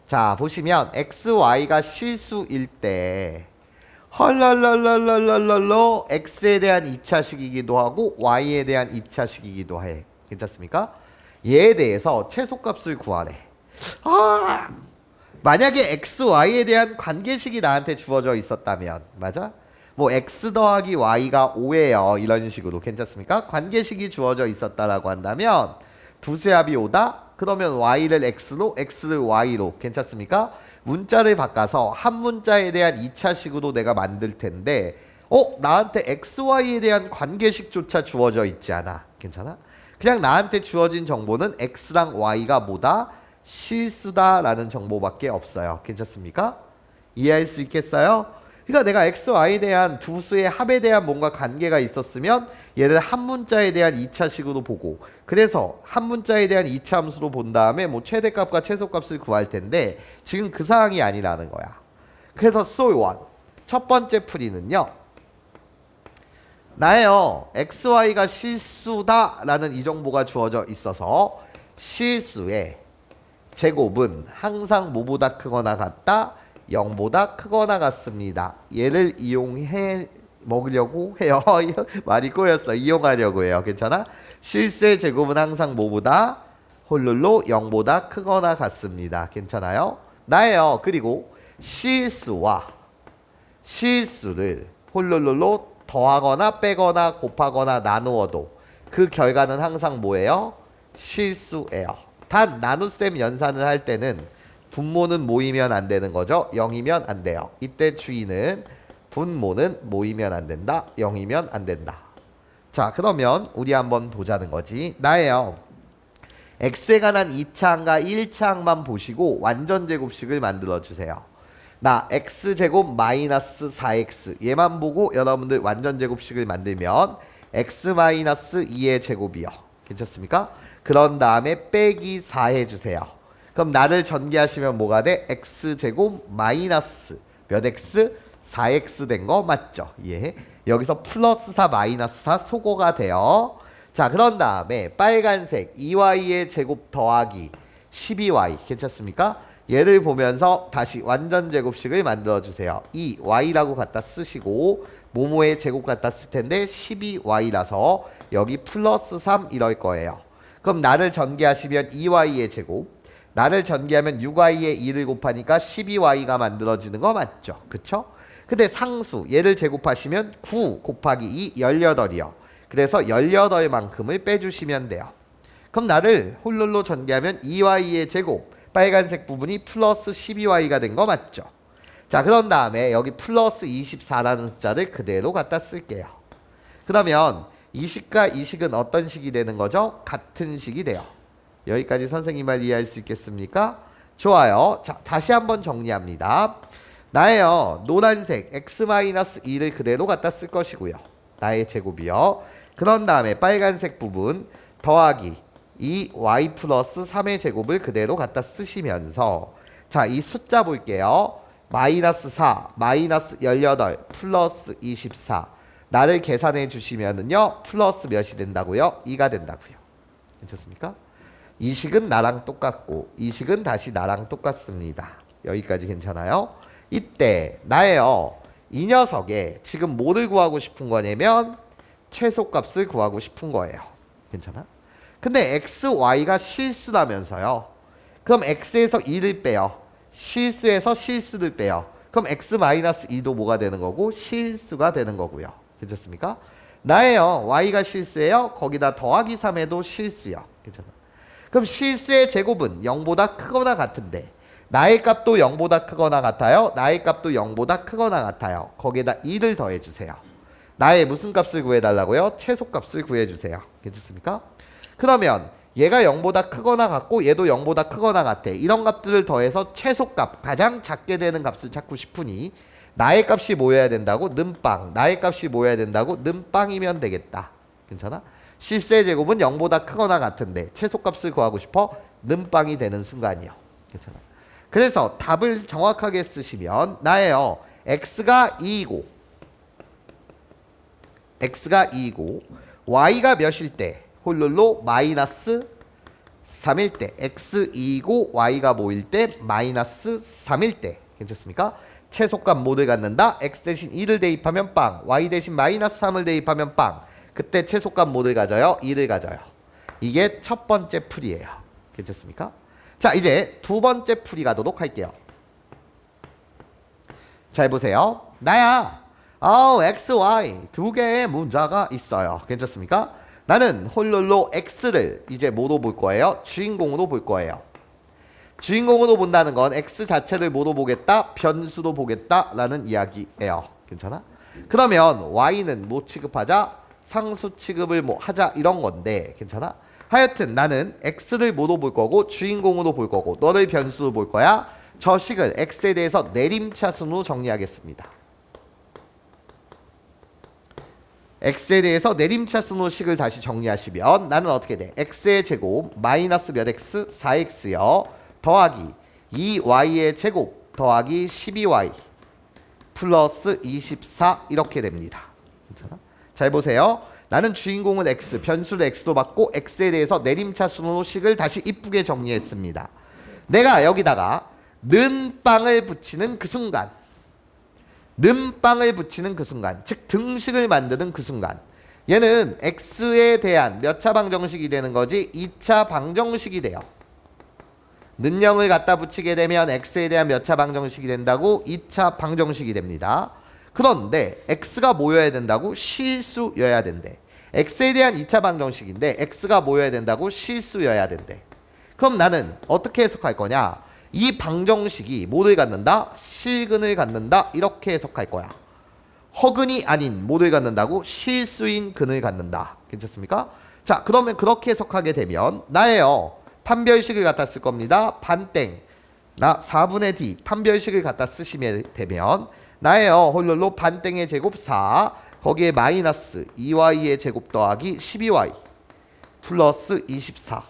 자, 보시면 xy가 실수일 때 헐랄랄랄랄랄랄로 x에 대한 2차식이기도 하고 y에 대한 2차식이기도 해. 괜찮습니까? 얘에 대해서 최소값을 구하래. 아, 만약에 x, y에 대한 관계식이 나한테 주어져 있었다면, 맞아? 뭐 x 더하기 y가 5예요. 이런 식으로 괜찮습니까? 관계식이 주어져 있었다라고 한다면 두수의 합이 5다? 그러면 y를 x로, x를 y로 괜찮습니까? 문자를 바꿔서 한 문자에 대한 2차식으로 내가 만들 텐데 나한테 xy에 대한 관계식조차 주어져 있지 않아. 괜찮아? 그냥 나한테 주어진 정보는 x랑 y가 뭐다? 실수다라는 정보밖에 없어요. 괜찮습니까? 이해할 수 있겠어요? 그러니까 내가 x, y에 대한 두 수의 합에 대한 뭔가 관계가 있었으면 얘를 한 문자에 대한 2차식으로 보고 그래서 한 문자에 대한 2차 함수로 본 다음에 뭐 최대값과 최소값을 구할 텐데 지금 그 상황이 아니라는 거야. 그래서 so what? 첫 번째 풀이는요. 나예요. xy가 실수다라는 이 정보가 주어져 있어서 실수의 제곱은 항상 뭐보다 크거나 같다? 0보다 크거나 같습니다. 얘를 이용해 먹으려고 해요. 많이 꼬였어. 이용하려고 해요. 괜찮아? 실수의 제곱은 항상 뭐보다 홀룰로 0보다 크거나 같습니다. 괜찮아요? 나예요. 그리고 실수와 실수를 홀룰로 더하거나 빼거나 곱하거나 나누어도 그 결과는 항상 뭐예요? 실수예요. 단 나눗셈 연산을 할 때는 분모는 모이면 안 되는 거죠. 0이면 안 돼요. 이때 주의는 분모는 모이면 안 된다. 0이면 안 된다. 자, 그러면 우리 한번 보자는 거지. 나예요. x에 관한 2차항과 1차항만 보시고 완전 제곱식을 만들어 주세요. 나 x제곱 마이너스 4x 얘만 보고 여러분들 완전 제곱식을 만들면 x 마이너스 2의 제곱이요. 괜찮습니까? 그런 다음에 빼기 4 해주세요. 그럼 나를 전개하시면 뭐가 돼? x제곱 마이너스 몇 x? 4x 된 거 맞죠? 예. 여기서 플러스 4 마이너스 4 소거가 돼요. 자, 그런 다음에 빨간색 2y의 제곱 더하기 12y 괜찮습니까? 얘를 보면서 다시 완전 제곱식을 만들어 주세요. 이 y라고 갖다 쓰시고 모모의 제곱 갖다 쓸 텐데 12y라서 여기 플러스 3 이럴 거예요. 그럼 나를 전개하시면 2y의 제곱 나를 전개하면 6y의 2를 곱하니까 12y가 만들어지는 거 맞죠? 그쵸? 근데 상수 얘를 제곱하시면 9 곱하기 2 18이요. 그래서 18만큼을 빼주시면 돼요. 그럼 나를 홀룰로 전개하면 2y의 제곱 빨간색 부분이 플러스 12y가 된 거 맞죠? 자, 그런 다음에 여기 플러스 24라는 숫자를 그대로 갖다 쓸게요. 그러면 이 식과 이 식은 어떤 식이 되는 거죠? 같은 식이 돼요. 여기까지 선생님 말 이해할 수 있겠습니까? 좋아요. 자, 다시 한번 정리합니다. 나예요. 노란색 x-2를 그대로 갖다 쓸 것이고요. 나의 제곱이요. 그런 다음에 빨간색 부분 더하기 이 y 플러스 3의 제곱을 그대로 갖다 쓰시면서 자, 이 숫자 볼게요. 마이너스 4, 마이너스 18, 플러스 24 나를 계산해 주시면은요 플러스 몇이 된다고요? 2가 된다고요. 괜찮습니까? 이 식은 나랑 똑같고 이 식은 다시 나랑 똑같습니다. 여기까지 괜찮아요? 이때 나예요. 이 녀석에 지금 뭐를 구하고 싶은 거냐면 최소값을 구하고 싶은 거예요. 괜찮아? 근데 x, y가 실수라면서요. 그럼 x에서 2를 빼요. 실수에서 실수를 빼요. 그럼 x-2도 뭐가 되는 거고 실수가 되는 거고요. 괜찮습니까? 나예요. y가 실수예요. 거기다 더하기 3에도 실수요. 괜찮아? 그럼 실수의 제곱은 0보다 크거나 같은데 나의 값도 0보다 크거나 같아요. 나의 값도 0보다 크거나 같아요. 거기에다 2를 더해주세요. 나의 무슨 값을 구해달라고요? 최소값을 구해주세요. 괜찮습니까? 그러면 얘가 0보다 크거나 같고 얘도 0보다 크거나 같아. 이런 값들을 더해서 최소값 가장 작게 되는 값을 찾고 싶으니 나의 값이 뭐여야 된다고? 는빵. 나의 값이 뭐여야 된다고? 는빵이면 되겠다. 괜찮아? 실수의 제곱은 0보다 크거나 같은데 최소값을 구하고 싶어? 는빵이 되는 순간이요. 괜찮아? 그래서 답을 정확하게 쓰시면 나예요. x가 2이고 y가 몇일 때? 홀룰로 마이너스 3일 때 x2고 y가 뭐일 때 마이너스 3일 때 괜찮습니까? 최소값 모두 갖는다. x 대신 2를 대입하면 빵, y 대신 마이너스 3을 대입하면 빵. 그때 최소값 모두 가져요? 2를 가져요. 이게 첫 번째 풀이에요. 괜찮습니까? 자, 이제 두 번째 풀이 가도록 할게요. 잘 보세요. 나야 x, y 두 개의 문자가 있어요. 괜찮습니까? 나는 홀룰로 x를 이제 뭐로 볼 거예요? 주인공으로 볼 거예요. 주인공으로 본다는 건 x 자체를 뭐로 보겠다? 변수로 보겠다 라는 이야기예요. 괜찮아? 그러면 y는 뭐 취급하자? 상수 취급을 뭐 하자 이런 건데 괜찮아? 하여튼 나는 x를 뭐로 볼 거고 주인공으로 볼 거고 너를 변수로 볼 거야. 저 식을 x에 대해서 내림차순으로 정리하겠습니다. x에 대해서 내림차순으로 식을 다시 정리하시면 나는 어떻게 돼? x의 제곱 마이너스 몇 x? 4x요. 더하기 2y의 제곱 더하기 12y 플러스 24 이렇게 됩니다. 괜찮아? 잘 보세요. 나는 주인공은 x, 변수를 x로 받고 x에 대해서 내림차순으로 식을 다시 이쁘게 정리했습니다. 내가 여기다가 는빵을 붙이는 그 순간, 는빵을 붙이는 그 순간, 즉 등식을 만드는 그 순간 얘는 x에 대한 몇 차 방정식이 되는 거지? 2차 방정식이 돼요. 는영을 갖다 붙이게 되면 x에 대한 몇 차 방정식이 된다고? 2차 방정식이 됩니다. 그런데 x가 뭐여야 된다고? 실수여야 된대. x에 대한 2차 방정식인데 x가 뭐여야 된다고? 실수여야 된대. 그럼 나는 어떻게 해석할 거냐? 이 방정식이 뭐를 갖는다? 실근을 갖는다. 이렇게 해석할 거야. 허근이 아닌 뭐를 갖는다고? 실수인 근을 갖는다. 괜찮습니까? 자, 그러면 그렇게 해석하게 되면 나예요. 판별식을 갖다 쓸 겁니다. 반땡. 나 4분의 d 판별식을 갖다 쓰시면 되면 나예요. 홀룰로 반땡의 제곱 4 거기에 마이너스 2y의 제곱 더하기 12y 플러스 24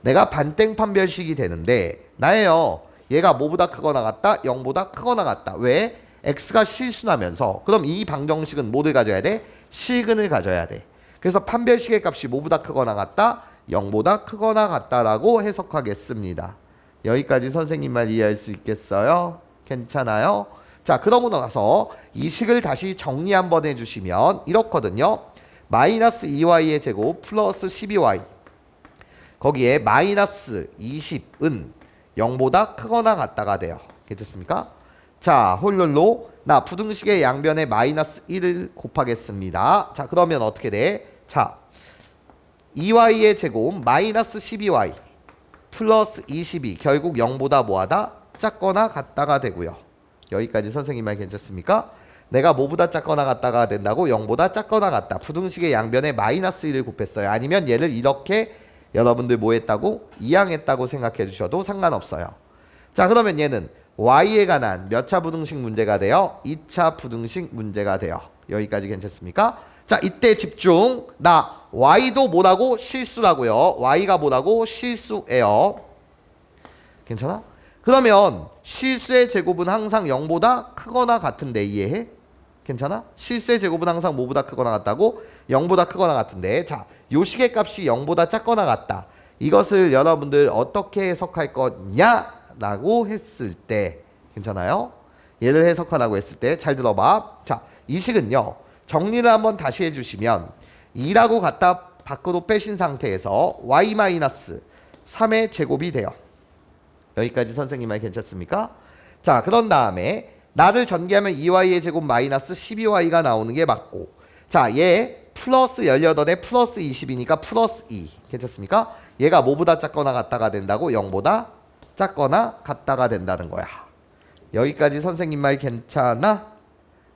내가 반땡 판별식이 되는데 나예요. 얘가 뭐보다 크거나 같다? 0보다 크거나 같다. 왜? x가 실수나면서 그럼 이 방정식은 뭐를 가져야 돼? 실근을 가져야 돼. 그래서 판별식의 값이 뭐보다 크거나 같다? 0보다 크거나 같다라고 해석하겠습니다. 여기까지 선생님 말 이해할 수 있겠어요? 괜찮아요? 자, 그러고 나서 이 식을 다시 정리 한번 해주시면 이렇거든요. 마이너스 2y의 제곱 플러스 12y 거기에 마이너스 20은 0보다 크거나 같다가 돼요. 괜찮습니까? 자, 홀룰로 나 부등식의 양변에 마이너스 1을 곱하겠습니다. 자, 그러면 어떻게 돼? 자, 2y의 제곱 마이너스 12y 플러스 22 결국 0보다 뭐하다? 작거나 같다가 되고요. 여기까지 선생님 말 괜찮습니까? 내가 뭐보다 작거나 같다가 된다고? 0보다 작거나 같다. 부등식의 양변에 마이너스 1을 곱했어요. 아니면 얘를 이렇게 여러분들 뭐 했다고? 이항했다고 생각해 주셔도 상관없어요. 자, 그러면 얘는 y에 관한 몇 차 부등식 문제가 돼요? 2차 부등식 문제가 돼요. 여기까지 괜찮습니까? 자, 이때 집중. 나 y도 뭐라고? 실수라고요. y가 뭐라고? 실수예요. 괜찮아? 그러면 실수의 제곱은 항상 0보다 크거나 같은데 이해해? 괜찮아? 실수의 제곱은 항상 뭐보다 크거나 같다고? 0보다 크거나 같은데 자, 요 식의 값이 0보다 작거나 같다. 이것을 여러분들 어떻게 해석할 거냐라고 했을 때 괜찮아요? 얘를 해석하라고 했을 때 잘 들어봐. 자, 이 식은요. 정리를 한번 다시 해주시면 2라고 갖다 밖으로 빼신 상태에서 y-3의 제곱이 돼요. 여기까지 선생님 말 괜찮습니까? 자, 그런 다음에 나를 전개하면 2y의 제곱 마이너스 12y가 나오는 게 맞고 자, 얘 플러스 18에 플러스 20이니까 플러스 2 괜찮습니까? 얘가 뭐보다 작거나 같다가 된다고? 0보다 작거나 같다가 된다는 거야. 여기까지 선생님 말 괜찮아?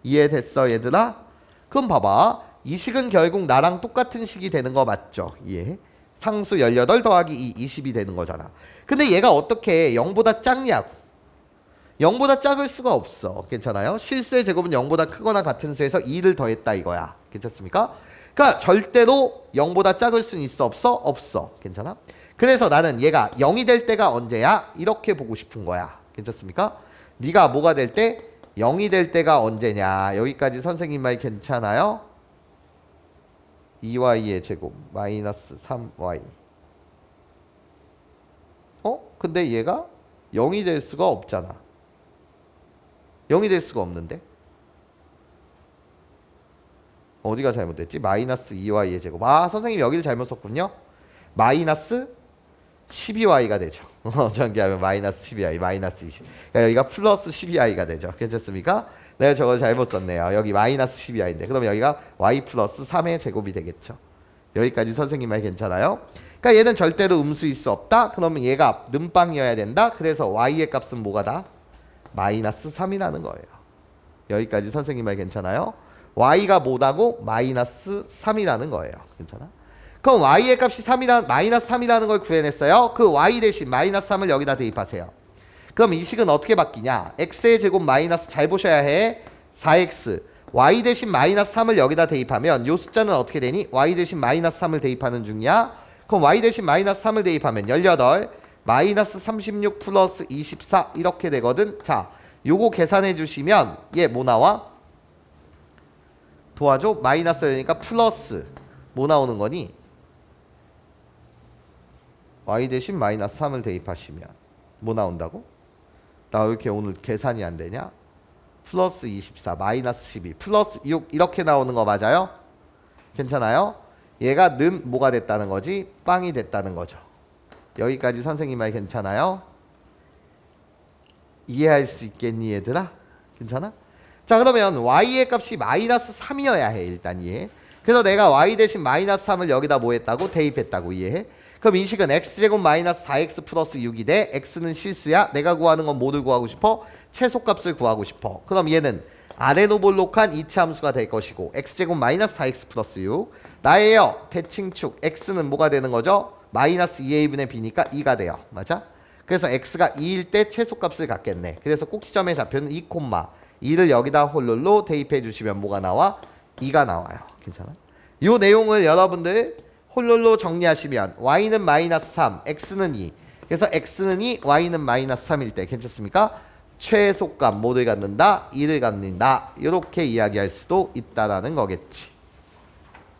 이해됐어 얘들아? 그럼 봐봐. 이 식은 결국 나랑 똑같은 식이 되는 거 맞죠? 예. 상수 18 더하기 2, 20이 되는 거잖아. 근데 얘가 어떻게 0보다 작냐고. 0보다 작을 수가 없어. 괜찮아요? 실수의 제곱은 0보다 크거나 같은 수에서 2를 더했다 이거야. 괜찮습니까? 그러니까 절대로 0보다 작을 수는 있어 없어? 없어. 괜찮아? 그래서 나는 얘가 0이 될 때가 언제야? 이렇게 보고 싶은 거야. 괜찮습니까? 네가 뭐가 될 때? 0이 될 때가 언제냐? 여기까지 선생님 말 괜찮아요? 2y의 제곱 마이너스 3y 근데 얘가 0이 될 수가 없잖아. 0이 될 수가 없는데. 어디가 잘못됐지? 마이너스 2y의 제곱. 아, 선생님 여기를 잘못 썼군요. 마이너스 12y가 되죠. 전개하면 마이너스 12y, 마이너스 20. 그러니까 여기가 플러스 12y가 되죠. 괜찮습니까? 내가 저걸 잘못 썼네요. 여기 마이너스 12y인데. 그럼 여기가 y 플러스 3의 제곱이 되겠죠. 여기까지 선생님 말 괜찮아요? 그러니까 얘는 절대로 음수일 수 없다. 그러면 얘가 는빵이어야 된다. 그래서 y의 값은 뭐가 다? 마이너스 3이라는 거예요. 여기까지 선생님 말 괜찮아요? y가 뭐다고? 마이너스 3이라는 거예요. 괜찮아? 그럼 y의 값이 3이라, 마이너스 3이라는 걸 구해냈어요. 그 y 대신 마이너스 3을 여기다 대입하세요. 그럼 이 식은 어떻게 바뀌냐? x의 제곱 마이너스, 잘 보셔야 해. 4x. y 대신 마이너스 3을 여기다 대입하면 요 숫자는 어떻게 되니? y 대신 마이너스 3을 대입하는 중이야. 그럼 y 대신 마이너스 3을 대입하면 18 마이너스 36 플러스 24 이렇게 되거든. 자, 요거 계산해 주시면 얘 뭐 나와? 도와줘. 마이너스 되니까 플러스 뭐 나오는 거니? y 대신 마이너스 3을 대입하시면 뭐 나온다고? 나 왜 이렇게 오늘 계산이 안 되냐? 플러스 24 마이너스 12 플러스 6 이렇게 나오는 거 맞아요? 괜찮아요? 얘가 는 뭐가 됐다는 거지? 빵이 됐다는 거죠. 여기까지 선생님 말 괜찮아요? 이해할 수 있겠니 얘들아? 괜찮아? 자, 그러면 y의 값이 마이너스 3이어야 해. 일단 이해. 그래서 내가 y 대신 마이너스 3을 여기다 뭐 했다고? 대입했다고. 이해해? 그럼 이 식은 x제곱 마이너스 4x 플러스 6이 돼. x는 실수야. 내가 구하는 건 뭐를 구하고 싶어? 최소값을 구하고 싶어. 그럼 얘는 아레노볼록한 이차 함수가 될 것이고 x제곱 마이너스 4x 플러스 6 나예요. 대칭축 x는 뭐가 되는 거죠? 마이너스 2a분의 b니까 2가 돼요. 맞아? 그래서 x가 2일 때 최소값을 갖겠네. 그래서 꼭지점의 좌표는 2, 2를 여기다 홀룰로 대입해 주시면 뭐가 나와? 2가 나와요. 괜찮아? 이 내용을 여러분들 홀룰로 정리하시면 y는 마이너스 3, x는 2. 그래서 x는 2, y는 마이너스 3일 때 괜찮습니까? 최소값 뭐를 갖는다? 2를 갖는다. 이렇게 이야기할 수도 있다라는 거겠지.